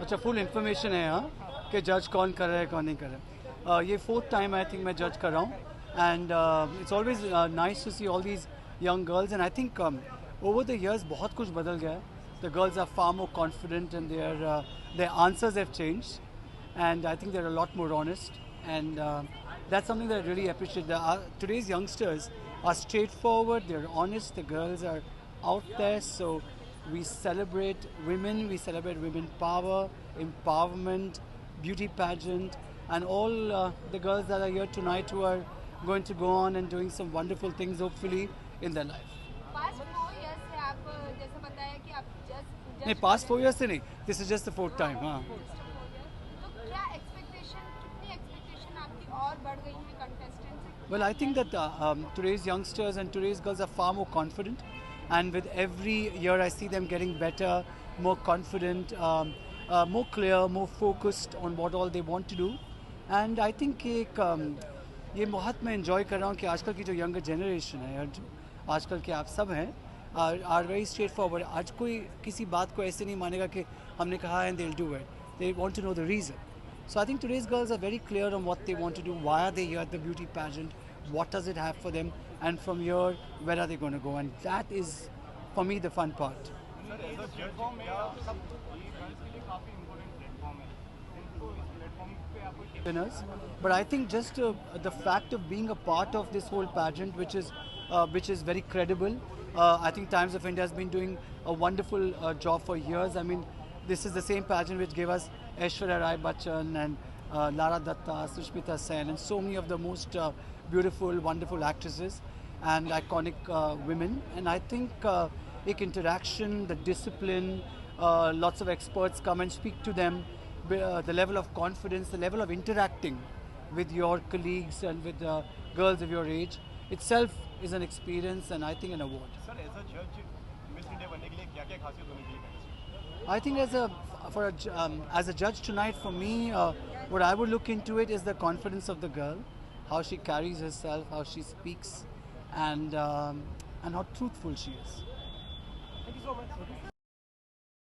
अच्छा full information है यहाँ कि जज कौन कर रहा है कौन नहीं कर रहा है. ये फोर्थ टाइम आई थिंक मैं जज कर रहा हूँ and it's always nice to see all these young girls and I think over the years बहुत कुछ बदल गया है. The girls are far more confident and their answers have changed and I think they're a lot more honest and that's something that I really appreciate. Today's youngsters are straightforward, they're honest, the girls are out there, so we celebrate women, we celebrate women power, empowerment, beauty pageant and all the girls that are here tonight who are going to go on and doing some wonderful things hopefully in their life. Past 4 years से आप जैसे बताया कि आप जज नहीं past 4 years से नहीं, this is just the fourth time. हाँ. Well, I think that today's youngsters and today's girls are far more confident, and with every year I see them getting better, more confident, more clear, more focused on what all they want to do. And I think ये बहुत मैं enjoy कर रहा हूँ कि आजकल की जो younger generation है, आजकल के आप सब हैं, are very straightforward. आज कोई किसी बात को ऐसे नहीं मानेगा कि हमने कहा and they'll do it. They want to know the reason. So I think today's girls are very clear on what they want to do, why are they here at the beauty pageant, what does it have for them, and from here, where are they going to go? And that is, for me, the fun part. Winners, but I think just the fact of being a part of this whole pageant, which is very credible. I think Times of India has been doing a wonderful job for years. I mean, this is the same pageant which gave us Aishwarya Rai Bachchan and Lara Datta, Sushmita Sen and so many of the most beautiful, wonderful actresses and iconic women. And I think interaction, the discipline, lots of experts come and speak to them, the level of confidence, the level of interacting with your colleagues and with girls of your age itself is an experience and I think an award. Sir, as a judge, Miss India बनने के लिए क्या-क्या खासियत होनी चाहिए? I think as a judge tonight, for me, what I would look into it is the confidence of the girl, how she carries herself, how she speaks, and how truthful she is. Thank you so much.